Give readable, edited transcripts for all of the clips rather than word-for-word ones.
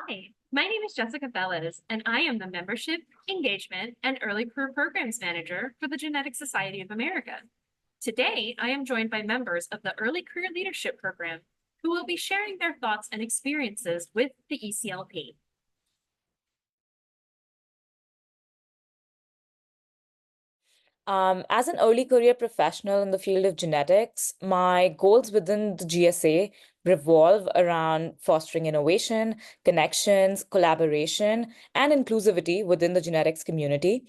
Hi, my name is Jessica Velez, and I am the Membership, Engagement, and Early Career Programs Manager for the Genetic Society of America. Today, I am joined by members of the Early Career Leadership Program who will be sharing their thoughts and experiences with the ECLP. As an early career professional in the field of genetics, my goals within the GSA revolve around fostering innovation, connections, collaboration, and inclusivity within the genetics community.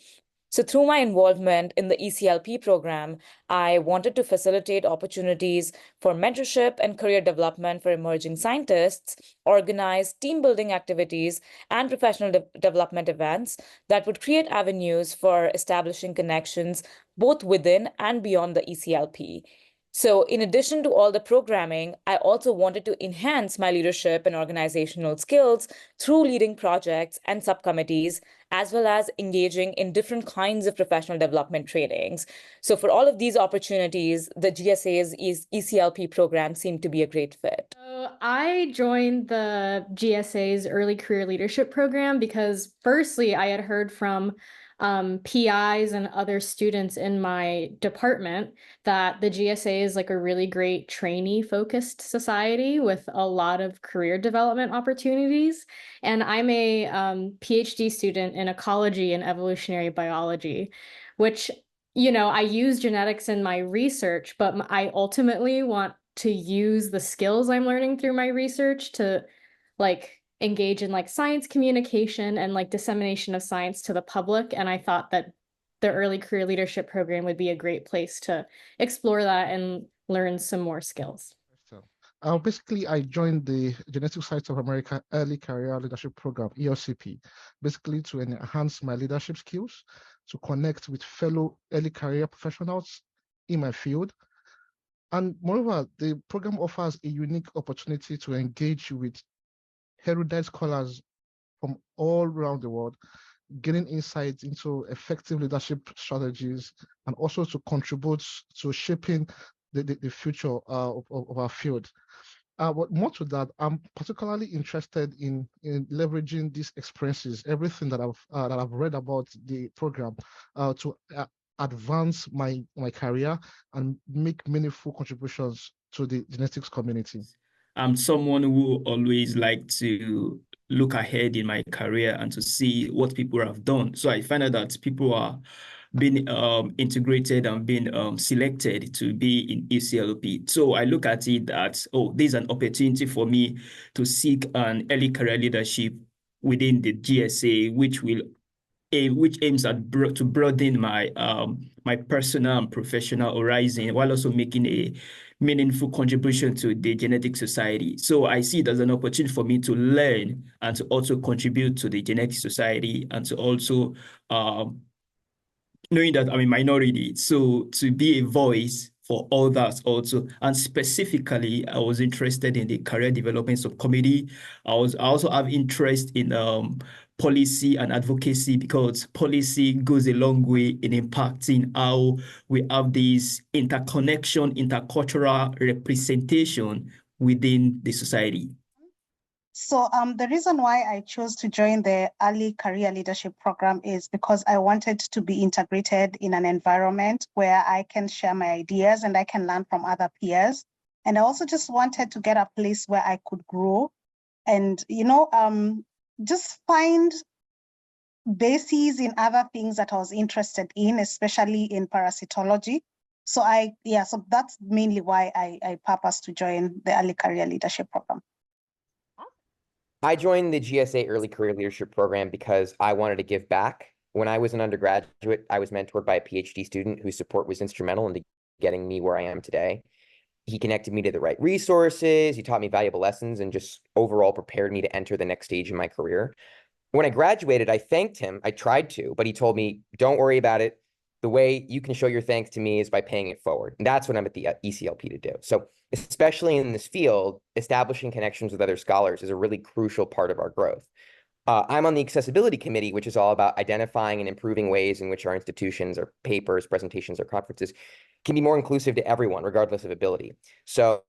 So through my involvement in the ECLP program, I wanted to facilitate opportunities for mentorship and career development for emerging scientists, organize team building activities and professional development events that would create avenues for establishing connections both within and beyond the ECLP. So in addition to all the programming, I also wanted to enhance my leadership and organizational skills through leading projects and subcommittees, as well as engaging in different kinds of professional development trainings. So for all of these opportunities, the GSA's ECLP program seemed to be a great fit. So I joined the GSA's Early Career Leadership Program because firstly, I had heard from PIs and other students in my department that the GSA is like a really great trainee-focused society with a lot of career development opportunities. And I'm a PhD student in ecology and evolutionary biology, which, I use genetics in my research, but I ultimately want to use the skills I'm learning through my research to engage in science communication and dissemination of science to the public. And I thought that the Early Career Leadership Program would be a great place to explore that and learn some more skills. Basically, I joined the Genetic Society of America Early Career Leadership Program, ELCP, basically to enhance my leadership skills, to connect with fellow early career professionals in my field. And moreover, the program offers a unique opportunity to engage with erudite scholars from all around the world, getting insights into effective leadership strategies, and also to contribute to shaping the future of our field. But more to that, I'm particularly interested in leveraging these experiences, everything that I've read about the program, to advance my career and make meaningful contributions to the genetics community. I'm someone who always like to look ahead in my career and to see what people have done. So I find out that people are being integrated and being selected to be in ECLP. So I look at it that, there's an opportunity for me to seek an early career leadership within the GSA, which aims at to broaden my my personal and professional horizon while also making a meaningful contribution to the genetic society. So I see it as an opportunity for me to learn and to also contribute to the genetic society and to also knowing that I'm a minority, so to be a voice for others also. And specifically, I was interested in the career development subcommittee. I also have interest in policy and advocacy, because policy goes a long way in impacting how we have this interconnection, intercultural representation within the society. So the reason why I chose to join the Early Career Leadership Program is because I wanted to be integrated in an environment where I can share my ideas and I can learn from other peers. And I also just wanted to get a place where I could grow and, just find bases in other things that I was interested in, especially in parasitology. So so that's mainly why I purposed to join the Early Career Leadership Program. I joined the GSA Early Career Leadership Program because I wanted to give back. When I was an undergraduate, I was mentored by a PhD student whose support was instrumental in getting me where I am today. He connected me to the right resources, he taught me valuable lessons, and just overall prepared me to enter the next stage in my career. When I graduated, I thanked him. I tried to, but he told me, don't worry about it. The way you can show your thanks to me is by paying it forward. And that's what I'm at the ECLP to do. So especially in this field, establishing connections with other scholars is a really crucial part of our growth. I'm on the accessibility committee, which is all about identifying and improving ways in which our institutions or papers, presentations, or conferences can be more inclusive to everyone, regardless of ability. So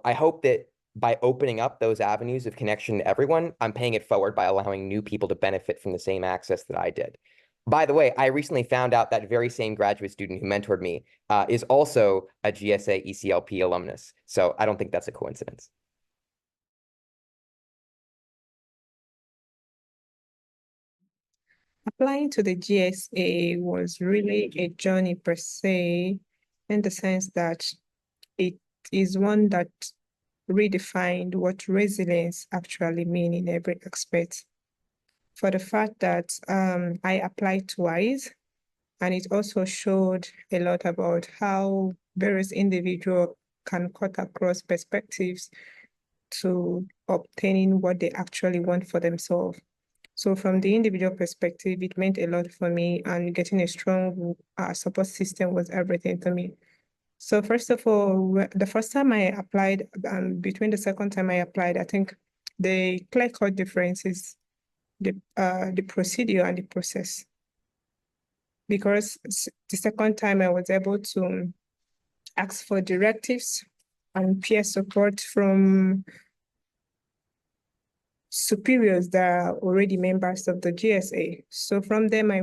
I hope that by opening up those avenues of connection to everyone, I'm paying it forward by allowing new people to benefit from the same access that I did. By the way, I recently found out that very same graduate student who mentored me is also a GSA ECLP alumnus. So I don't think that's a coincidence. Applying to the GSA was really a journey per se, in the sense that it is one that redefined what resilience actually means in every aspect. For the fact that I applied twice, and it also showed a lot about how various individuals can cut across perspectives to obtaining what they actually want for themselves. So from the individual perspective, it meant a lot for me, and getting a strong support system was everything to me. So first of all, the first time I applied, between the second time I applied, I think the clear-cut difference is the procedure and the process. Because the second time I was able to ask for directives and peer support from superiors that are already members of the GSA. So from them, I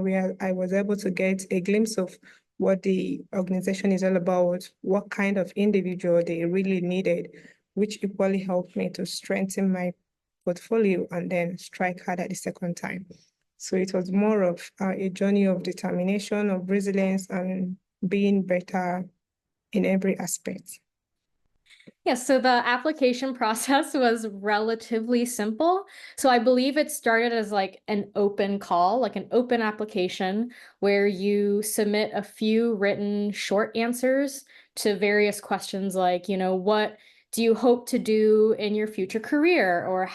was able to get a glimpse of what the organization is all about, what kind of individual they really needed, which equally helped me to strengthen my portfolio and then strike hard at the second time. So it was more of a journey of determination, of resilience, and being better in every aspect. Yeah, so the application process was relatively simple. So I believe it started as like an open call, like an open application where you submit a few written short answers to various questions like, what do you hope to do in your future career? Or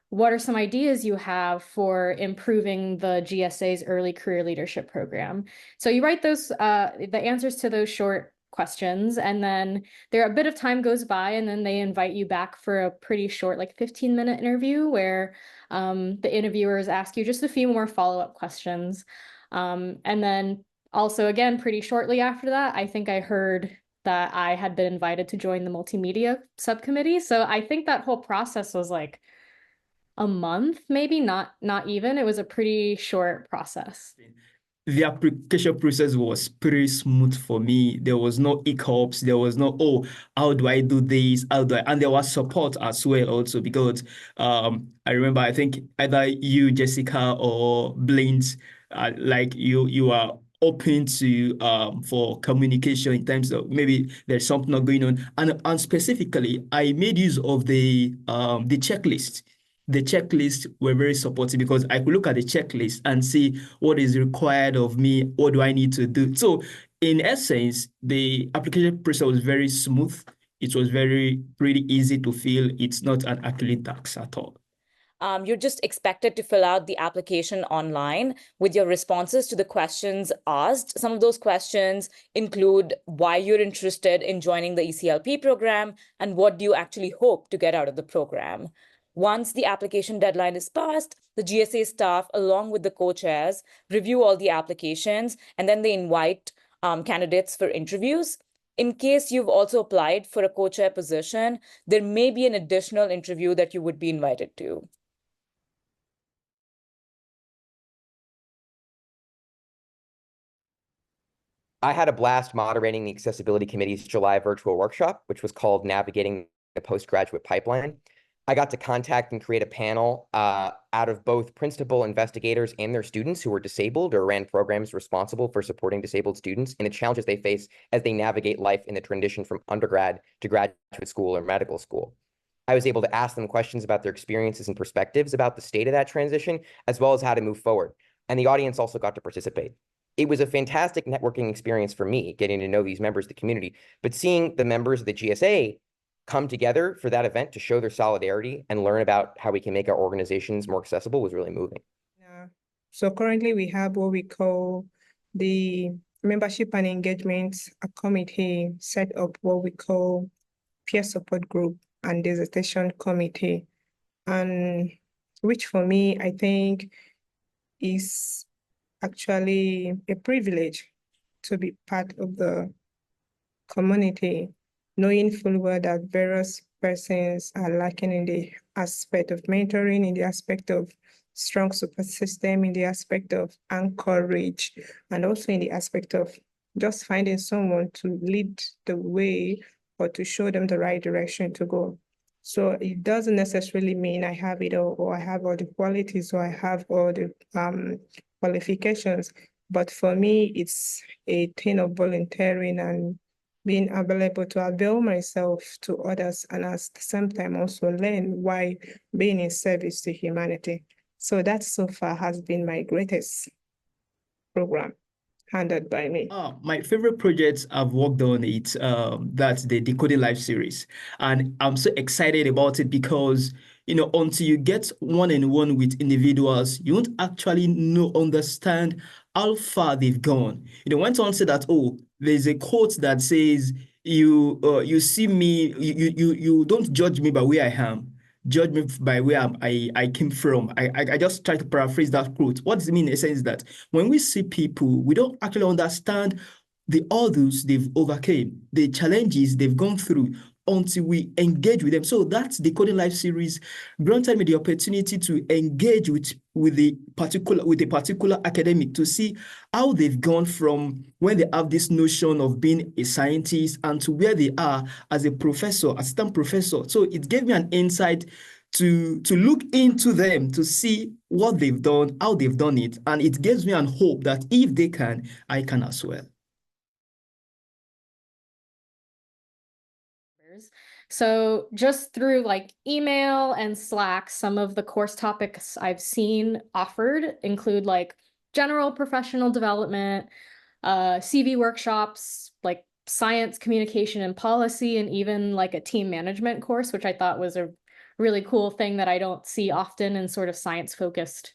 what are some ideas you have for improving the GSA's early career leadership program? So you write those, the answers to those short questions, and then a bit of time goes by, and then they invite you back for a pretty short, like 15-minute interview where the interviewers ask you just a few more follow-up questions. And then also, again, pretty shortly after that, I think I heard that I had been invited to join the multimedia subcommittee. So I think that whole process was like a month, maybe not even. It was a pretty short process. The application process was pretty smooth for me. There was no hiccups. There was no, oh, how do I do this? And there was support as well also, because I remember, I think either you, Jessica, or Blaine, like you are open to for communication in terms of maybe there's something not going on. And specifically, I made use of the checklist. The checklist were very supportive because I could look at the checklist and see what is required of me, what do I need to do. So in essence, the application process was very smooth. It was pretty easy to fill. It's not an Herculean task at all. You're just expected to fill out the application online with your responses to the questions asked. Some of those questions include why you're interested in joining the ECLP program and what do you actually hope to get out of the program. Once the application deadline is passed, the GSA staff, along with the co-chairs, review all the applications, and then they invite candidates for interviews. In case you've also applied for a co-chair position, there may be an additional interview that you would be invited to. I had a blast moderating the Accessibility Committee's July virtual workshop, which was called Navigating the Postgraduate Pipeline. I got to contact and create a panel out of both principal investigators and their students who were disabled or ran programs responsible for supporting disabled students and the challenges they face as they navigate life in the transition from undergrad to graduate school or medical school. I was able to ask them questions about their experiences and perspectives about the state of that transition, as well as how to move forward. And the audience also got to participate. It was a fantastic networking experience for me, getting to know these members of the community, but seeing the members of the GSA come together for that event to show their solidarity and learn about how we can make our organizations more accessible was really moving. So currently we have what we call the Membership and Engagement Committee, set up what we call Peer Support Group and Dissertation Committee, and which for me, I think is actually a privilege to be part of the community, knowing full well that various persons are lacking in the aspect of mentoring, in the aspect of strong support system, in the aspect of anchorage, and also in the aspect of just finding someone to lead the way or to show them the right direction to go. So it doesn't necessarily mean I have it all, or I have all the qualities, or I have all the qualifications. But for me, it's a thing of volunteering and being available to avail myself to others, and at the same time also learn while being in service to humanity. So that so far has been my greatest program handled by me. My favorite projects I've worked on that's the Decoding Life series, and I'm so excited about it because until you get one-on-one with individuals, you won't actually understand how far they've gone. When someone said that, oh, there's a quote that says, you see me, you don't judge me by where I am. Judge me by where I came from. I just try to paraphrase that quote. What does it mean in a sense that when we see people, we don't actually understand the hurdles they've overcame, the challenges they've gone through until we engage with them. So that's the Coding Life series granted me the opportunity to engage with a particular academic to see how they've gone from when they have this notion of being a scientist and to where they are as a professor, assistant professor. So it gave me an insight to look into them to see what they've done, how they've done it, and it gives me an hope that if they can, I can as well. So just through like email and Slack, some of the course topics I've seen offered include like general professional development, CV workshops, like science, communication, and policy, and even like a team management course, which I thought was a really cool thing that I don't see often in sort of science-focused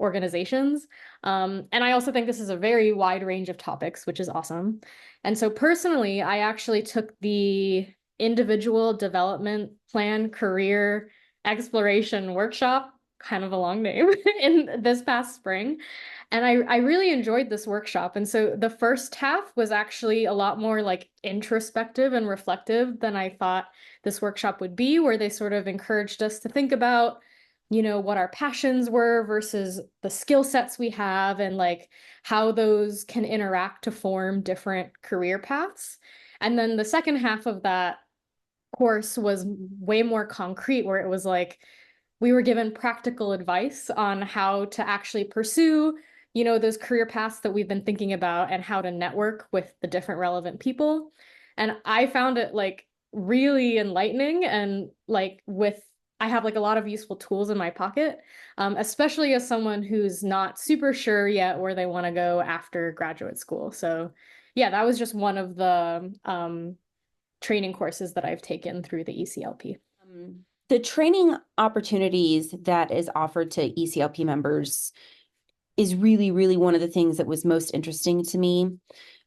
organizations. And I also think this is a very wide range of topics, which is awesome. And so personally, I actually took the individual development plan career exploration workshop, kind of a long name, in this past spring. And I really enjoyed this workshop. And so the first half was actually a lot more like introspective and reflective than I thought this workshop would be, where they sort of encouraged us to think about, what our passions were versus the skill sets we have and like how those can interact to form different career paths. And then the second half of that course was way more concrete, where it was like we were given practical advice on how to actually pursue, those career paths that we've been thinking about and how to network with the different relevant people. And I found it like really enlightening, and like I have like a lot of useful tools in my pocket, especially as someone who's not super sure yet where they want to go after graduate school. So yeah, that was just one of the training courses that I've taken through the ECLP. The training opportunities that is offered to ECLP members is really, really one of the things that was most interesting to me.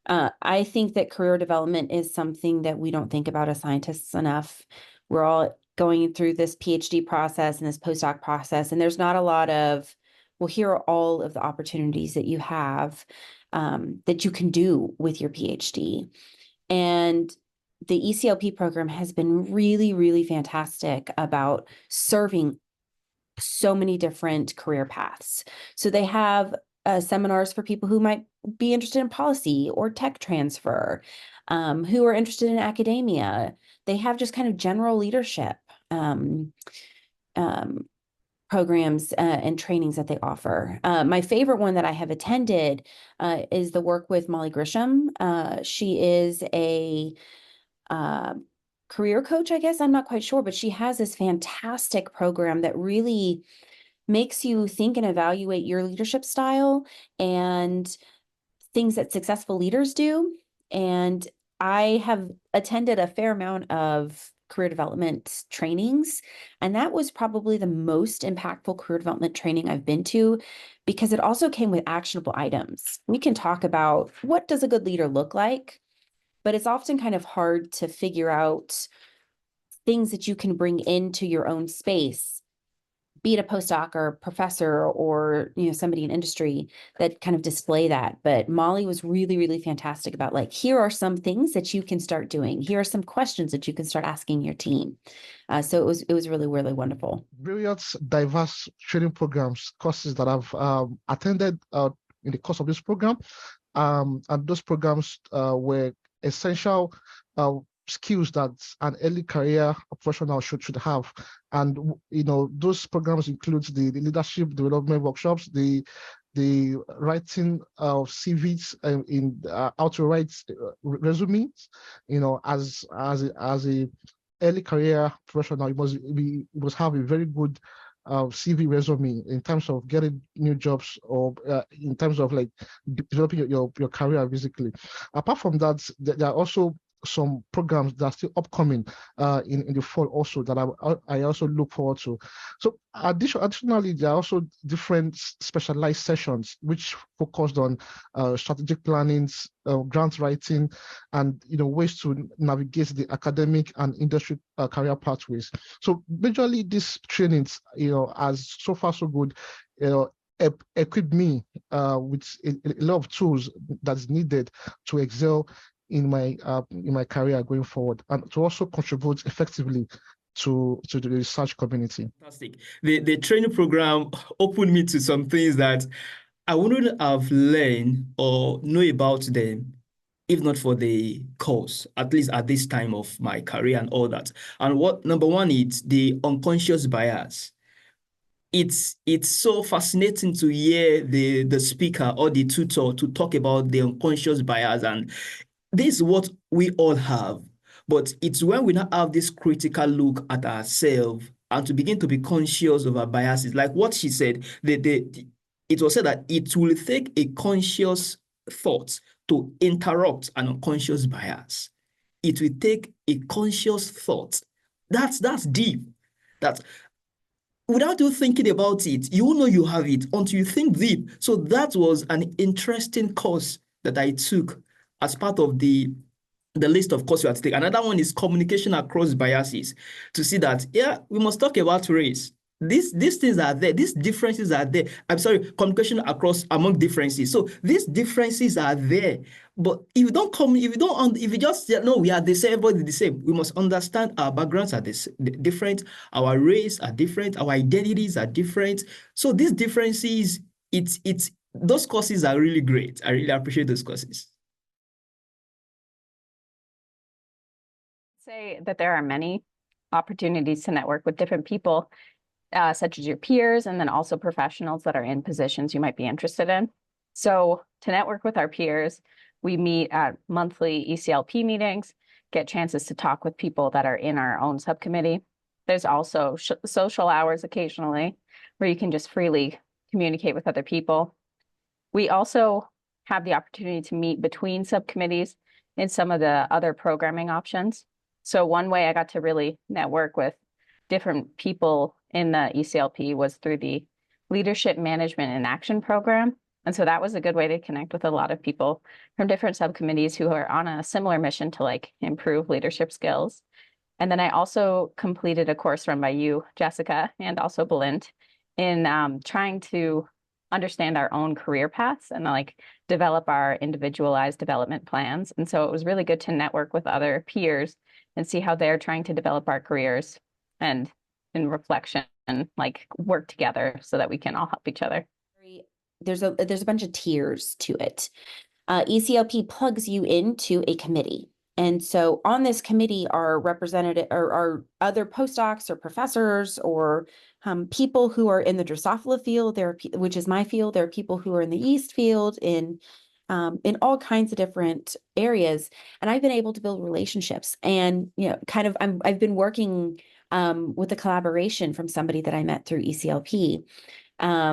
I think that career development is something that we don't think about as scientists enough. We're all going through this PhD process and this postdoc process, and there's not a lot of, well, here are all of the opportunities that you have that you can do with your PhD. And the ECLP program has been really, really fantastic about serving so many different career paths. So they have seminars for people who might be interested in policy or tech transfer, who are interested in academia. They have just kind of general leadership programs and trainings that they offer. My favorite one that I have attended is the work with Molly Grisham. She is a career coach, I guess. I'm not quite sure, but she has this fantastic program that really makes you think and evaluate your leadership style and things that successful leaders do. And I have attended a fair amount of career development trainings, and that was probably the most impactful career development training I've been to, because it also came with actionable items. We can talk about what does a good leader look like, but it's often kind of hard to figure out things that you can bring into your own space be it a postdoc or a professor or, somebody in industry that kind of display that. But Molly was really, really fantastic about like, here are some things that you can start doing. Here are some questions that you can start asking your team. So it was really, really wonderful. Brilliant, diverse training programs, courses that I've attended in the course of this program. And those programs were essential skills that an early career professional should have. And those programs include the leadership development workshops, the writing of CVs, in how to write resumes. As a early career professional, you must have a very good CV resume in terms of getting new jobs, or in terms of like developing your career basically. Apart from that, there are also some programs that are still upcoming in the fall also that I also look forward to. So additionally, there are also different specialized sessions which focused on strategic planning, grant writing, and ways to navigate the academic and industry career pathways. So majorly these trainings, as so far so good, equip me with a lot of tools that's needed to excel in my career going forward, and to also contribute effectively to the research community. Fantastic. The training program opened me to some things that I wouldn't have learned or know about them if not for the course, at least at this time of my career and all that. And number one is the unconscious bias. It's so fascinating to hear the speaker or the tutor to talk about the unconscious bias, and this is what we all have, but it's when we now have this critical look at ourselves and to begin to be conscious of our biases. Like what she said, it was said that it will take a conscious thought to interrupt an unconscious bias. It will take a conscious thought. That's deep. That's without you thinking about it, you will know you have it until you think deep. So that was an interesting course that I took as part of the list of courses you have to take. Another one is communication across biases, to see that, yeah, we must talk about race. These things are there. These differences are there. I'm sorry, communication among differences. So these differences are there. But if you just say, no, we are the same, everybody the same, we must understand our backgrounds are different, our race are different, our identities are different. So these differences, those courses are really great. I really appreciate those courses. Say that there are many opportunities to network with different people, such as your peers, and then also professionals that are in positions you might be interested in. So to network with our peers, we meet at monthly ECLP meetings, get chances to talk with people that are in our own subcommittee. There's also social hours occasionally where you can just freely communicate with other people. We also have the opportunity to meet between subcommittees in some of the other programming options. So one way I got to really network with different people in the ECLP was through the Leadership Management in Action program. And so that was a good way to connect with a lot of people from different subcommittees who are on a similar mission to like improve leadership skills. And then I also completed a course run by you, Jessica, and also Belinda, in trying to understand our own career paths and like develop our individualized development plans. And so it was really good to network with other peers and see how they're trying to develop our careers, and in reflection, like work together so that we can all help each other. There's a bunch of tiers to it. ECLP plugs you into a committee. And so on this committee are represented are other postdocs or professors or people who are in the Drosophila field, which is my field. There are people who are in the yeast field, in all kinds of different areas. And I've been able to build relationships, and I've been working with a collaboration from somebody that I met through ECLP.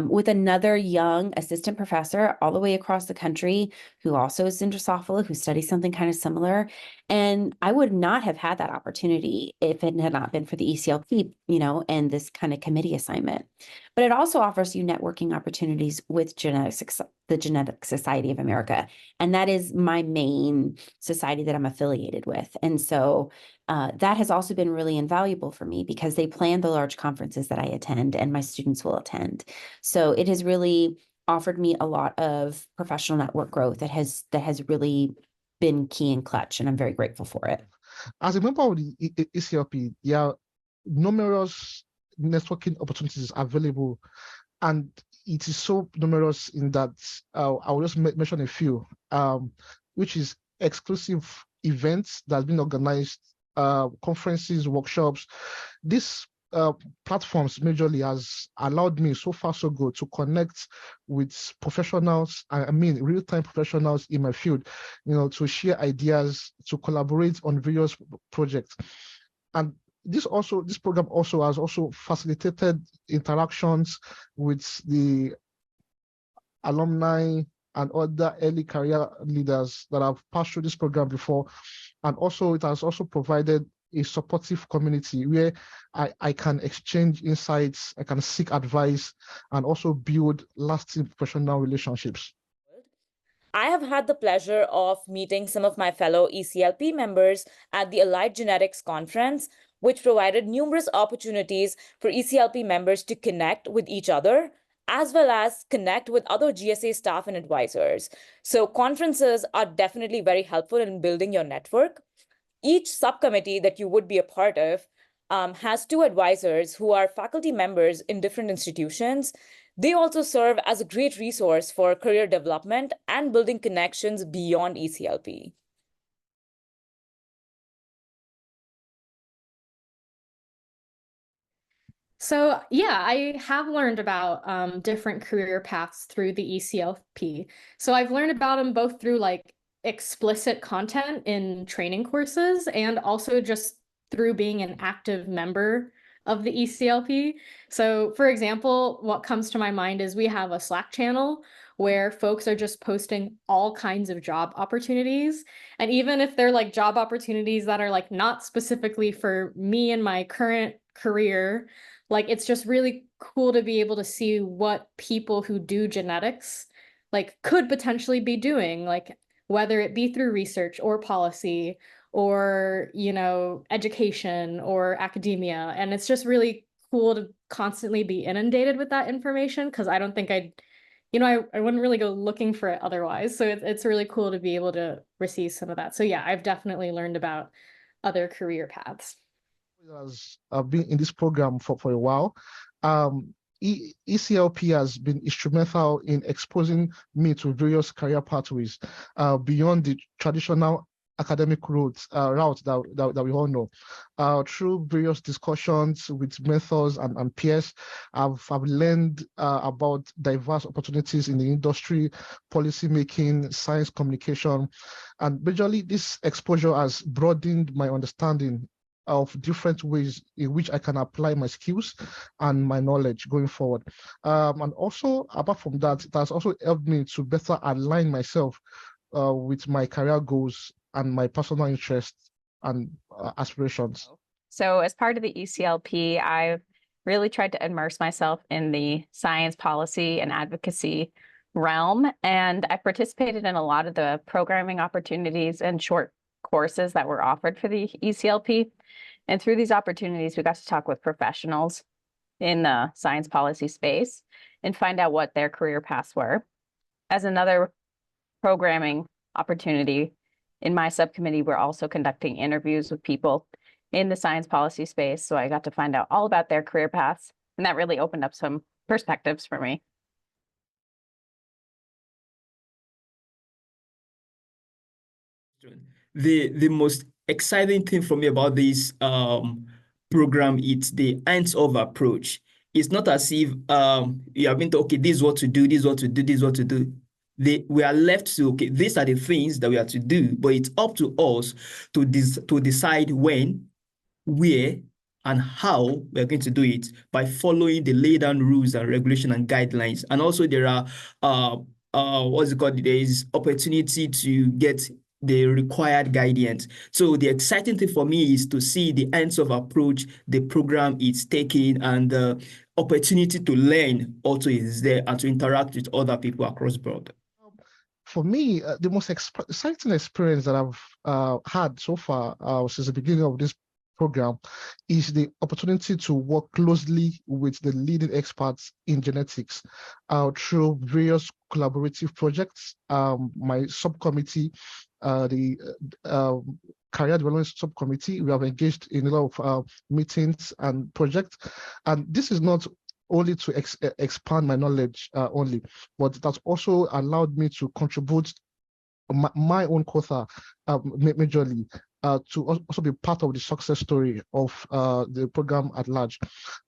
With another young assistant professor all the way across the country who also is in Drosophila, who studies something kind of similar. And I would not have had that opportunity if it had not been for the ECLP, and this kind of committee assignment. But it also offers you networking opportunities with the Genetic Society of America. And that is my main society that I'm affiliated with. And so that has also been really invaluable for me because they plan the large conferences that I attend and my students will attend. So it has really offered me a lot of professional network growth that has really been key and clutch, and I'm very grateful for it. As a member of the ECLP, there are numerous networking opportunities available, and it is so numerous in that I will just mention a few, which is exclusive events that have been organized, conferences, workshops. This platforms majorly has allowed me so far so good to connect with professionals, real-time professionals in my field, to share ideas, to collaborate on various projects. And this program also has facilitated interactions with the alumni and other early career leaders that have passed through this program before. And also it has also provided a supportive community where I can exchange insights, I can seek advice, and also build lasting professional relationships. I have had the pleasure of meeting some of my fellow ECLP members at the Allied Genetics Conference, which provided numerous opportunities for ECLP members to connect with each other, as well as connect with other GSA staff and advisors. So conferences are definitely very helpful in building your network. Each subcommittee that you would be a part of has 2 advisors who are faculty members in different institutions. They also serve as a great resource for career development and building connections beyond ECLP. So yeah, I have learned about different career paths through the ECLP. So I've learned about them both through like explicit content in training courses and also just through being an active member of the ECLP. So for example, what comes to my mind is we have a Slack channel where folks are just posting all kinds of job opportunities. And even if they're like job opportunities that are like not specifically for me and my current career, like it's just really cool to be able to see what people who do genetics like could potentially be doing, like whether it be through research or policy or, education or academia. And it's just really cool to constantly be inundated with that information because I don't think I wouldn't really go looking for it otherwise. So it's really cool to be able to receive some of that. So yeah, I've definitely learned about other career paths. I've been in this program for a while. ECLP has been instrumental in exposing me to various career pathways beyond the traditional academic route that we all know. Through various discussions with mentors and peers, I've learned about diverse opportunities in the industry, policy making, science communication, and majorly this exposure has broadened my understanding of different ways in which I can apply my skills and my knowledge going forward. And also, apart from that, it has also helped me to better align myself with my career goals and my personal interests and aspirations. So as part of the ECLP, I've really tried to immerse myself in the science policy and advocacy realm, and I participated in a lot of the programming opportunities and short courses that were offered for the ECLP. And through these opportunities, we got to talk with professionals in the science policy space and find out what their career paths were. As another programming opportunity, in my subcommittee, we're also conducting interviews with people in the science policy space. So I got to find out all about their career paths, and that really opened up some perspectives for me. The most exciting thing for me about this program is the hands-off approach. It's not as if you have been told, okay, this is what to do, this is what to do, this is what to do. We are left to, okay, these are the things that we have to do, but it's up to us to decide when, where, and how we're going to do it by following the laid down rules and regulation and guidelines. And also there are what's it called? There is opportunity to get the required guidance. So the exciting thing for me is to see the hands-on approach the program is taking, and the opportunity to learn also is there, and to interact with other people across board. For me, the most exciting experience that I've had so far since the beginning of this program is the opportunity to work closely with the leading experts in genetics through various collaborative projects. My subcommittee, the career development subcommittee, we have engaged in a lot of meetings and projects. And this is not only to expand my knowledge only, but that's also allowed me to contribute my own quota majorly to also be part of the success story of the program at large.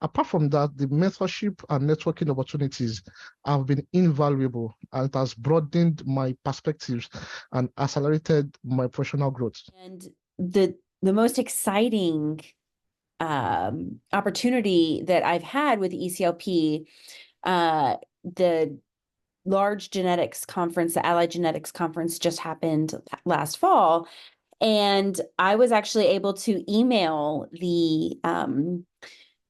Apart from that, the mentorship and networking opportunities have been invaluable, and it has broadened my perspectives and accelerated my professional growth. And the most exciting opportunity that I've had with ECLP, the large genetics conference, the Allied Genetics Conference, just happened last fall. And I was actually able to email the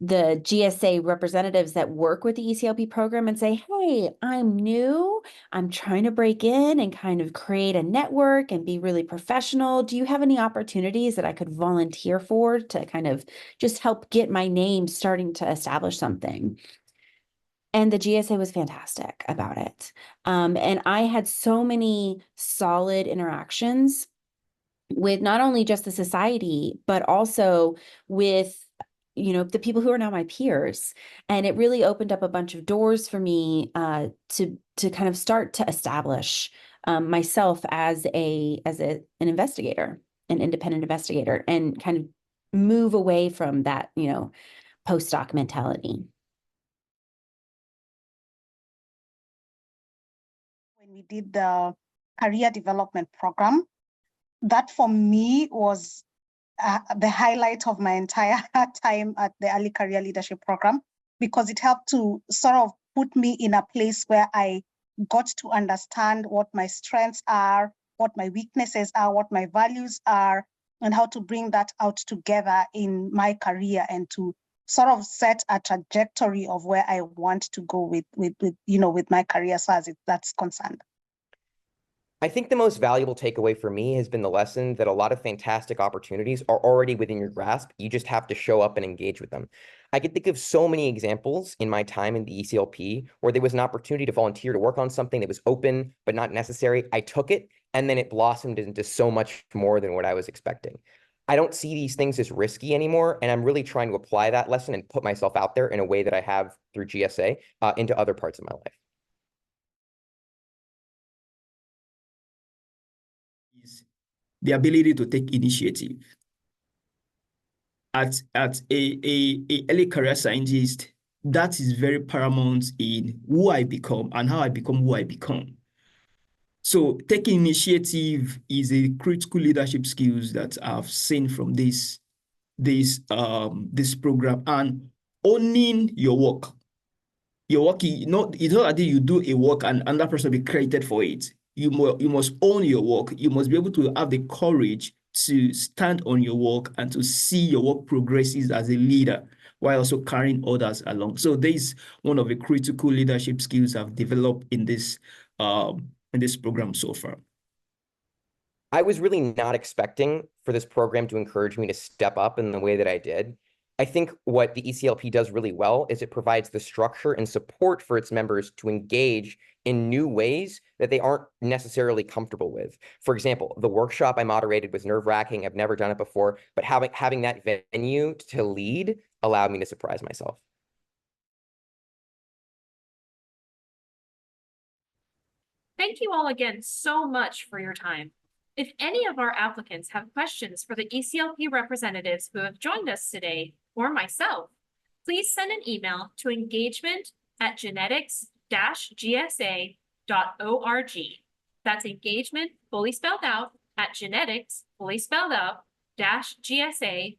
GSA representatives that work with the ECLP program and say, hey, I'm new. I'm trying to break in and kind of create a network and be really professional. Do you have any opportunities that I could volunteer for to kind of just help get my name starting to establish something? And the GSA was fantastic about it. And I had so many solid interactions with not only just the society, but also with, you know, the people who are now my peers. And it really opened up a bunch of doors for me to kind of start to establish myself as an investigator, an independent investigator, and kind of move away from that, you know, postdoc mentality. When we did the career development program, that for me was the highlight of my entire time at the Early Career Leadership Program, because it helped to sort of put me in a place where I got to understand what my strengths are, what my weaknesses are, what my values are, and how to bring that out together in my career and to sort of set a trajectory of where I want to go with my career as far as that's concerned. I think the most valuable takeaway for me has been the lesson that a lot of fantastic opportunities are already within your grasp. You just have to show up and engage with them. I could think of so many examples in my time in the ECLP where there was an opportunity to volunteer to work on something that was open but not necessary. I took it, and then it blossomed into so much more than what I was expecting. I don't see these things as risky anymore, and I'm really trying to apply that lesson and put myself out there in a way that I have through GSA into other parts of my life. Is the ability to take initiative. At a early career scientist, that is very paramount in who I become and how I become who I become. So taking initiative is a critical leadership skills that I've seen from this program, and owning your work. Your work, it's not that you do a work and another person will be credited for it. You must own your work. You must be able to have the courage to stand on your work and to see your work progresses as a leader while also carrying others along. So this is one of the critical leadership skills I've developed in this program so far. I was really not expecting for this program to encourage me to step up in the way that I did. I think what the ECLP does really well is it provides the structure and support for its members to engage in new ways that they aren't necessarily comfortable with. For example, the workshop I moderated was nerve-wracking. I've never done it before, but having that venue to lead allowed me to surprise myself. Thank you all again so much for your time. If any of our applicants have questions for the ECLP representatives who have joined us today, or myself, please send an email to engagement@genetics-gsa.org. That's engagement, fully spelled out, at genetics, fully spelled out, -gsa.org.